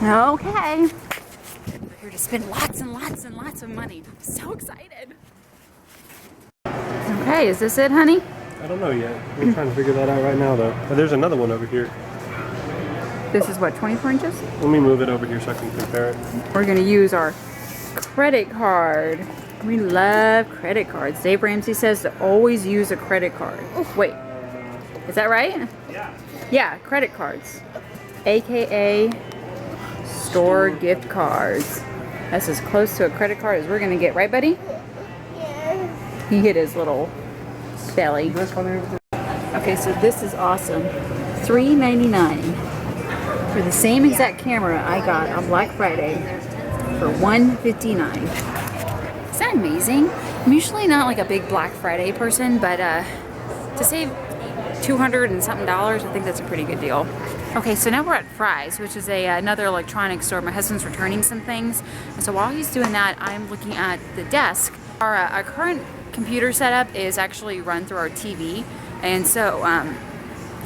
Okay. We're here to spend lots and lots and lots of money. I'm so excited. Okay, is this it, honey? I don't know yet. We're trying to figure that out right now, though. But there's another one over here. This is what, 24 inches? Let me move it over here so I can compare it. We're gonna use our credit card. We love credit cards. Dave Ramsey says to always use a credit card. Wait, is that right? Yeah. Yeah, credit cards. AKA store gift cards. That's as close to a credit card as we're gonna get, right, buddy? Yeah. He hit his little belly. Okay, so this is awesome. $3.99 for the same exact camera I got on Black Friday for $159. Is that amazing? I'm usually not like a big Black Friday person, but to save $200 and something, I think that's a pretty good deal. Okay, so now we're at Fry's, which is another electronics store. My husband's returning some things, and so while he's doing that, I'm looking at the desk. Our current computer setup is actually run through our TV, and so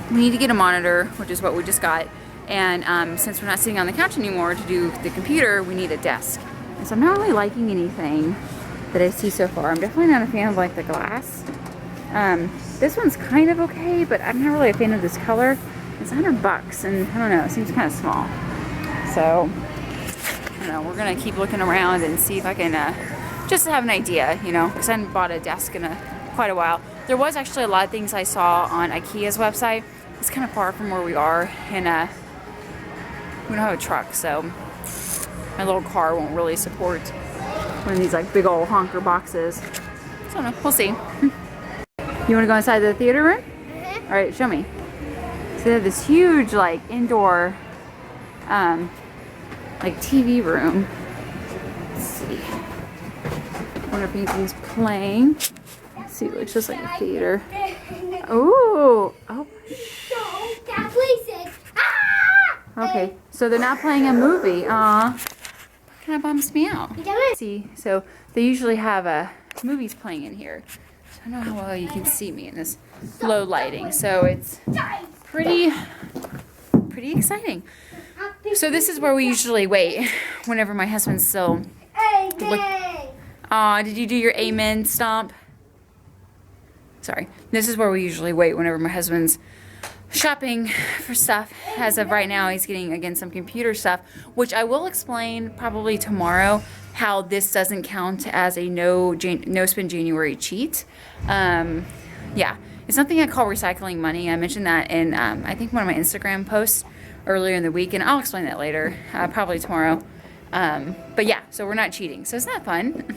we need to get a monitor, which is what we just got. And since we're not sitting on the couch anymore to do the computer, we need a desk. And so I'm not really liking anything that I see so far. I'm definitely not a fan of like the glass. This one's kind of okay, but I'm not really a fan of this color. It's $100 and I don't know, it seems kind of small. So, I don't know, we're gonna keep looking around and see if I can just have an idea, you know, because I haven't bought a desk in quite a while. There was actually a lot of things I saw on IKEA's website. It's kind of far from where we are, and we don't have a truck, so my little car won't really support one of these like big old honker boxes. So I don't know, we'll see. You want to go inside the theater room? All right, show me. So they have this huge like indoor like TV room. Let's see. I wonder if anything's playing. Let's see, it looks just like a theater. Ooh, oh. Okay, so they're not playing a movie. Aw, kind of bums me out. See, so they usually have movies playing in here. So I don't know how well you can see me in this low lighting. So it's pretty exciting. So this is where we usually wait whenever my husband's still. Aw, did you do your amen stomp? Sorry. This is where we usually wait whenever my husband's shopping for stuff. As of right now, he's getting, again, some computer stuff, which I will explain probably tomorrow how this doesn't count as a no spend January cheat. Yeah, it's something I call recycling money. I mentioned that in, I think, one of my Instagram posts earlier in the week, and I'll explain that later, probably tomorrow. But yeah, so we're not cheating, so it's not fun.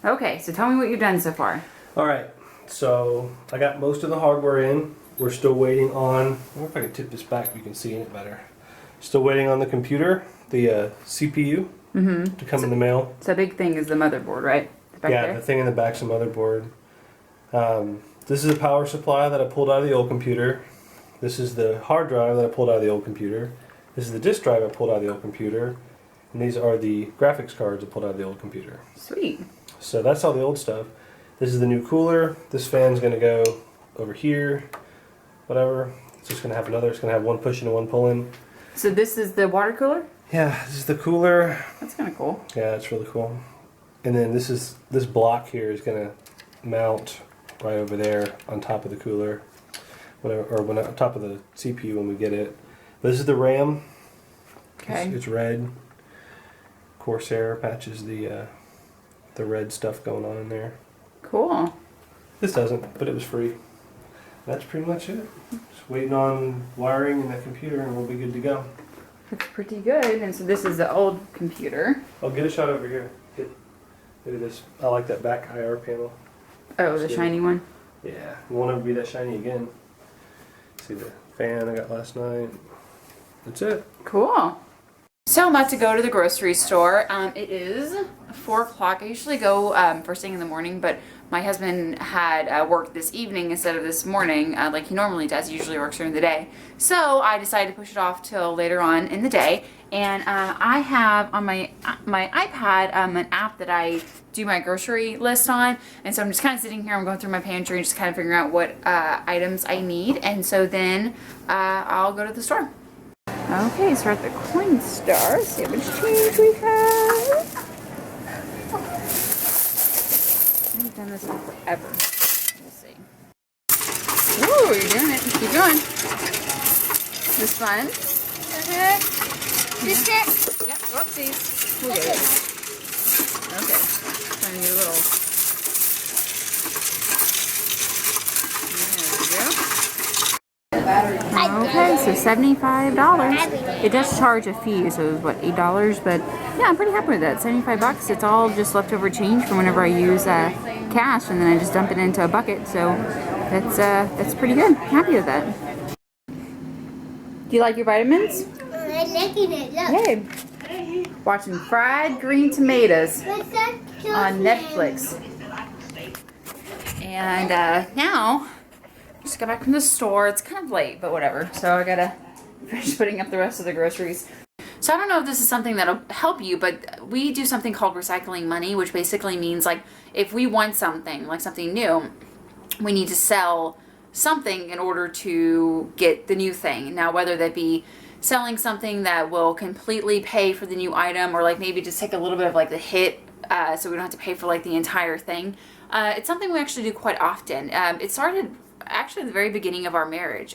Okay, so tell me what you've done so far. All right, so I got most of the hardware in. We're still waiting on, I wonder if I can tip this back, you can see it better. Still waiting on the computer, the CPU, to come in the mail. So the big thing is the motherboard, right? Back yeah, there? the thing in the back's a motherboard. This is a power supply that I pulled out of the old computer. This is the hard drive that I pulled out of the old computer. This is the disk drive I pulled out of the old computer. And these are the graphics cards I pulled out of the old computer. Sweet. So that's all the old stuff. This is the new cooler. This fan's going to go over here. Whatever. It's just going to have another. It's going to have one pushing and one pulling. So this is the water cooler? Yeah, this is the cooler. That's kind of cool. Yeah, it's really cool. And then this block here is going to mount right over there on top of the cooler, on top of the CPU when we get it. This is the RAM. Okay. It's red. Corsair patches the red stuff going on in there. Cool. This doesn't, but it was free. That's pretty much it. Just waiting on wiring in that computer and we'll be good to go. Looks pretty good. And so this is the old computer. I'll get a shot over here. Look at this. I like that back IR panel. Oh, the shiny one? Yeah, it won't ever be that shiny again. See the fan I got last night. That's it. Cool. So I'm about to go to the grocery store. It is 4 o'clock. I usually go first thing in the morning, but my husband had work this evening instead of this morning, like he normally does. He usually works during the day. So I decided to push it off till later on in the day. And I have on my iPad an app that I do my grocery list on. And so I'm just kind of sitting here. I'm going through my pantry and just kind of figuring out what items I need. And so then I'll go to the store. Okay, start the coin star. See how much change we have. I've done this one forever. We'll see. Ooh, you're doing it. Keep going. This fun? This it? Yep. Whoopsies. We'll get it. Okay. Trying to get a little. There we go. Okay, so $75. It does charge a fee, so it was what, $8? But yeah, I'm pretty happy with that. $75. It's all just leftover change from whenever I use cash, and then I just dump it into a bucket. So that's pretty good. Happy with that. Do you like your vitamins? I'm licking it. Look. Hey, watching Fried Green Tomatoes What's that? on Netflix. And now, just got back from the store. It's kind of late, but whatever. So I gotta finish putting up the rest of the groceries. So I don't know if this is something that'll help you, but we do something called recycling money, which basically means like if we want something, like something new, we need to sell something in order to get the new thing. Now, whether that be selling something that will completely pay for the new item, or like maybe just take a little bit of like the hit so we don't have to pay for like the entire thing. It's something we actually do quite often. It started actually at the very beginning of our marriage.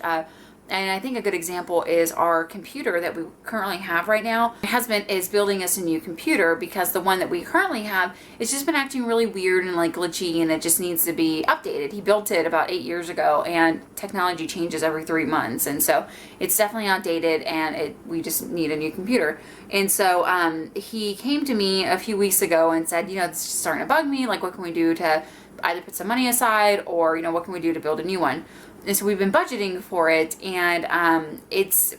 And I think a good example is our computer that we currently have right now. My husband is building us a new computer because the one that we currently have, it's just been acting really weird and like glitchy, and it just needs to be updated. He built it about 8 years ago, and technology changes every 3 months. And so it's definitely outdated, and we just need a new computer. And so he came to me a few weeks ago and said, you know, this is starting to bug me. Like, what can we do to either put some money aside, or, you know, what can we do to build a new one? And so we've been budgeting for it, and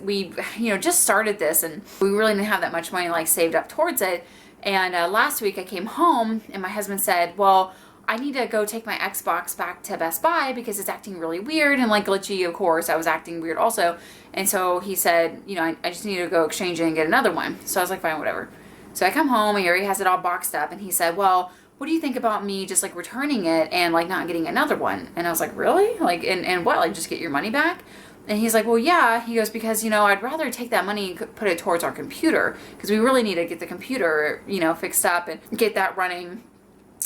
we just started this, and we really didn't have that much money like saved up towards it. And last week I came home, and my husband said, well, I need to go take my Xbox back to Best Buy because it's acting really weird and like glitchy. Of course, I was acting weird also. And so he said, you know, I just need to go exchange it and get another one. So I was like, fine, whatever. So I come home, and he already has it all boxed up, and he said, well, what do you think about me just like returning it and like not getting another one? And I was like, really? Like, and what, like just get your money back? And he's like, well, yeah. He goes, because, you know, I'd rather take that money and put it towards our computer, because we really need to get the computer, you know, fixed up and get that running.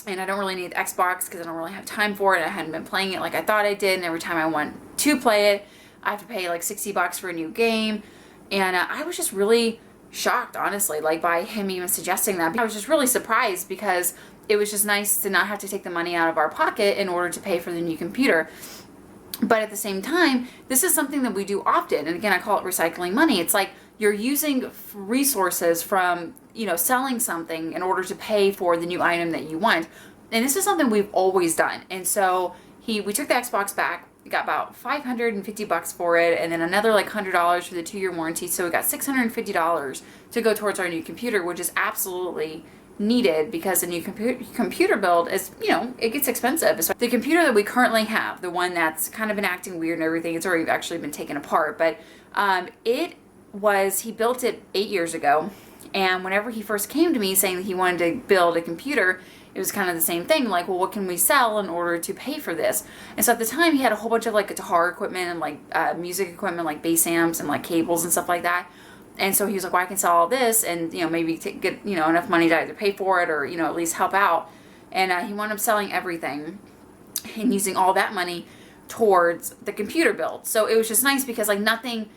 And I don't really need the Xbox because I don't really have time for it. I hadn't been playing it like I thought I did. And every time I want to play it, I have to pay like $60 for a new game. And I was just really shocked, honestly, like by him even suggesting that. I was just really surprised because it was just nice to not have to take the money out of our pocket in order to pay for the new computer. But at the same time, this is something that we do often. And again, I call it recycling money. It's like you're using resources from, you know, selling something in order to pay for the new item that you want. And this is something we've always done. And so we took the Xbox back. We got about $550 for it, and then another like $100 for the 2-year warranty. So we got $650 to go towards our new computer, which is absolutely needed because a new computer build is, you know, it gets expensive. So the computer that we currently have, the one that's kind of been acting weird and everything, it's already actually been taken apart, but he built it 8 years ago. And whenever he first came to me saying that he wanted to build a computer, it was kind of the same thing, like, well, what can we sell in order to pay for this? And so at the time he had a whole bunch of like guitar equipment and like music equipment, like bass amps and like cables and stuff like that. And so he was like, well, I can sell all this and, you know, maybe get, you know, enough money to either pay for it or, you know, at least help out. And he wound up selling everything and using all that money towards the computer build. So it was just nice because like nothing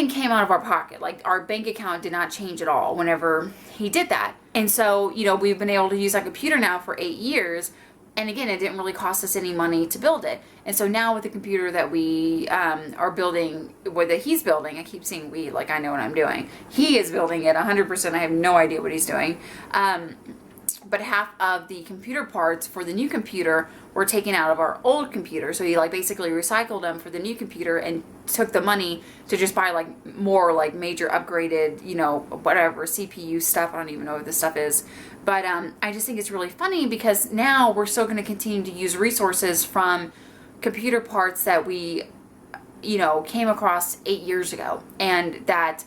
came out of our pocket. Like our bank account did not change at all whenever he did that. And so, you know, we've been able to use that computer now for 8 years. And again, it didn't really cost us any money to build it. And so now with the computer that we are building, that he's building, I keep saying we, like I know what I'm doing. He is building it 100%. I have no idea what he's doing. But half of the computer parts for the new computer were taken out of our old computer. So he like basically recycled them for the new computer and took the money to just buy like more like major upgraded, you know, whatever CPU stuff. I don't even know what this stuff is. But I just think it's really funny because now we're still going to continue to use resources from computer parts that we, you know, came across 8 years ago. And that,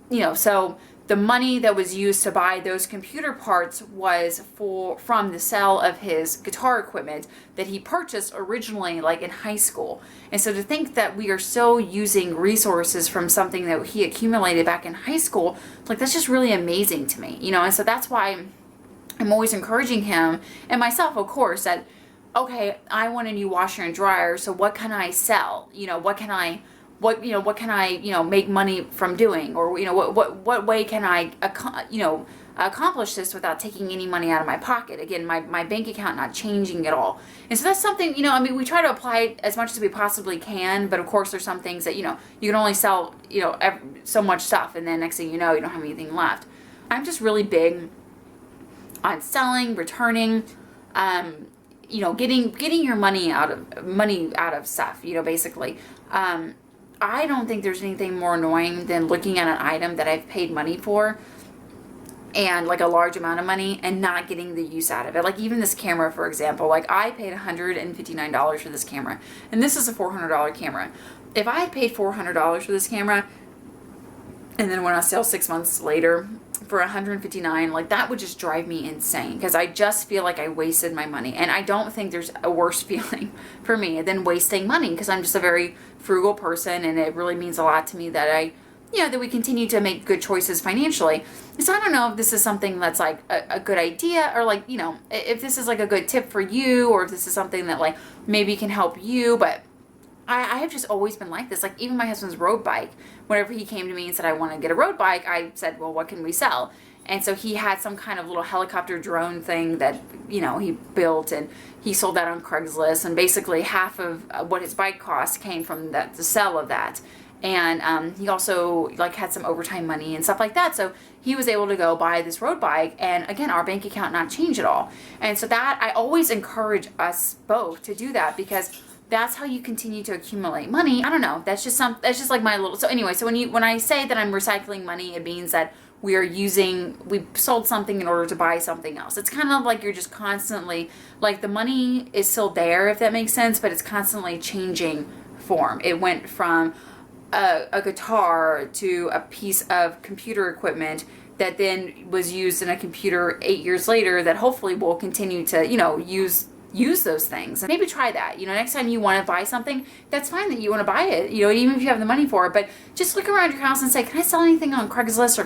you know, so the money that was used to buy those computer parts was from the sale of his guitar equipment that he purchased originally like in high school. And so to think that we are still using resources from something that he accumulated back in high school, like that's just really amazing to me, you know. And so that's why I'm always encouraging him and myself, of course, that okay, I want a new washer and dryer, so what can I sell? You know, what can I make money from doing, or you know, what way can I accomplish this without taking any money out of my pocket? Again, my bank account not changing at all. And so that's something, you know, I mean, we try to apply it as much as we possibly can, but of course there's some things that, you know, you can only sell, you know, so much stuff, and then next thing you know, you don't have anything left. I'm just really big on selling, returning, you know, getting your money out of stuff, you know, basically. I don't think there's anything more annoying than looking at an item that I've paid money for, and like a large amount of money, and not getting the use out of it. Like even this camera, for example, like I paid $159 for this camera, and this is a $400 camera. If I had paid $400 for this camera, and then when I sell 6 months later for $159, like that would just drive me insane, because I just feel like I wasted my money. And I don't think there's a worse feeling for me than wasting money, because I'm just a very frugal person, and it really means a lot to me that that we continue to make good choices financially. So I don't know if this is something that's like a good idea, or like, you know, if this is like a good tip for you, or if this is something that like maybe can help you. But I have just always been like this. Like even my husband's road bike, whenever he came to me and said, I want to get a road bike, I said, well, what can we sell? And so he had some kind of little helicopter drone thing that, you know, he built, and he sold that on Craigslist. And basically half of what his bike cost came from the sale of that. And he also like had some overtime money and stuff like that. So he was able to go buy this road bike, and again, our bank account not change at all. And so that, I always encourage us both to do that, because that's how you continue to accumulate money. I don't know. That's just like my little, so anyway, so when I say that I'm recycling money, it means that we sold something in order to buy something else. It's kind of like you're just constantly, like the money is still there, if that makes sense, but it's constantly changing form. It went from a guitar to a piece of computer equipment that then was used in a computer 8 years later, that hopefully will continue to, you know, use those things. And maybe try that. You know, next time you want to buy something, that's fine that you want to buy it, you know, even if you have the money for it. But just look around your house and say, can I sell anything on Craigslist, or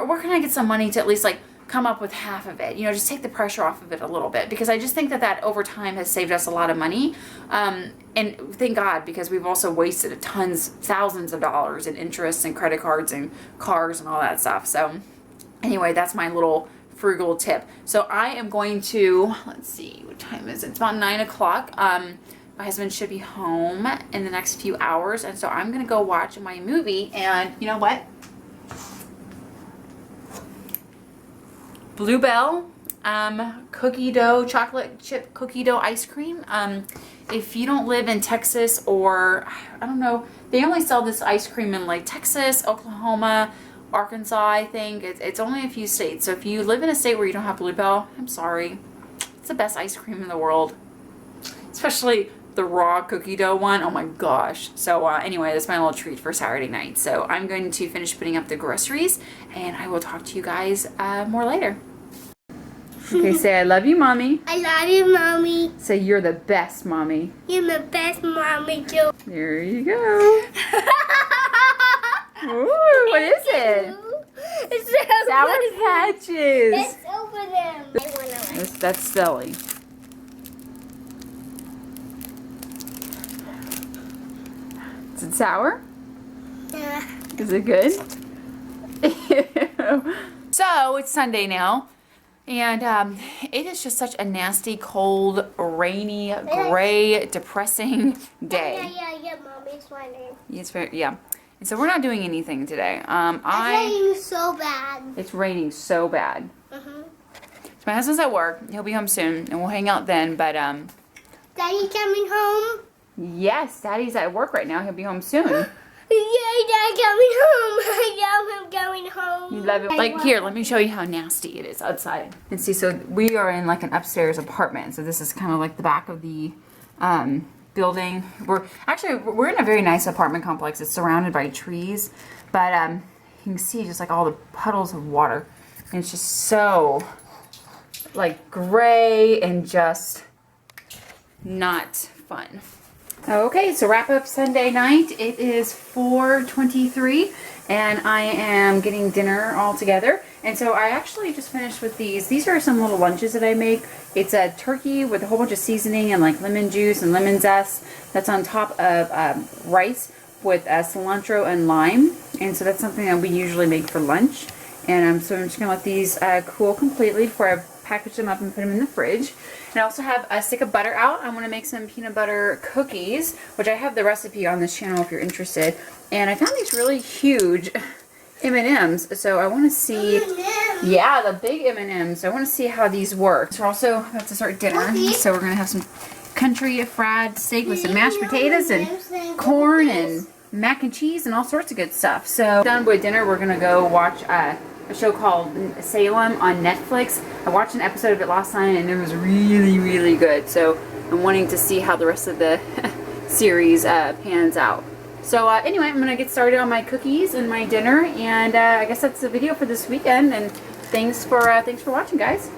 where can I get some money to at least like come up with half of it? You know, just take the pressure off of it a little bit, because I just think that over time has saved us a lot of money. And thank God, because we've also wasted thousands of dollars in interest and credit cards and cars and all that stuff. So anyway, that's my little frugal tip. So I am going to, let's see, what time is it? It's about 9 o'clock. My husband should be home in the next few hours, and so I'm going to go watch my movie. And you know what? Bluebell cookie dough, chocolate chip cookie dough ice cream. If you don't live in Texas, or I don't know, they only sell this ice cream in like Texas, Oklahoma, Arkansas, I think. It's only a few states. So if you live in a state where you don't have Bluebell, I'm sorry. It's the best ice cream in the world. Especially the raw cookie dough one. Oh my gosh. So anyway, that's my little treat for Saturday night. So I'm going to finish putting up the groceries, and I will talk to you guys more later. Okay, say I love you, Mommy. I love you, Mommy. Say you're the best, Mommy. You're the best, Mommy, too. There you go. Ooh, what is it? It's Sour Patches. Let's open them. That's silly. Is it sour? Yeah. Is it good? So it's Sunday now, and it is just such a nasty, cold, rainy, gray, depressing day. Yeah, Mommy's wondering. It's very, yeah. And so we're not doing anything today. It's raining so bad. It's raining so bad. Mm-hmm. So my husband's at work. He'll be home soon, and we'll hang out then. But Daddy coming home? yes, Daddy's at work right now. He'll be home soon. Yay, Dad coming home. I love him going home. You love it. Like, here, let me show you how nasty it is outside. And see, so we are in like an upstairs apartment. So this is kind of like the back of the building. We're in a very nice apartment complex. It's surrounded by trees. But you can see just like all the puddles of water. And it's just so like gray and just not fun. Okay, so wrap up Sunday night. It is 4:23 and I am getting dinner all together. And so I actually just finished with these. These are some little lunches that I make. It's a turkey with a whole bunch of seasoning and like lemon juice and lemon zest. That's on top of rice with cilantro and lime. And so that's something that we usually make for lunch. And so I'm just going to let these cool completely before I package them up and put them in the fridge. And I also have a stick of butter out. I want to make some peanut butter cookies, which I have the recipe on this channel if you're interested. And I found these really huge M&Ms, so I want to see, yeah, the big M&Ms. I want to see how these work. So we're also about to start dinner, so we're going to have some country fried steak with some mashed potatoes and corn and mac and cheese and all sorts of good stuff. So done with dinner, we're going to go watch a show called Salem on Netflix. I watched an episode of it last night and it was really, really good. So I'm wanting to see how the rest of the series pans out. So anyway, I'm going to get started on my cookies and my dinner, and I guess that's the video for this weekend, and thanks for watching, guys.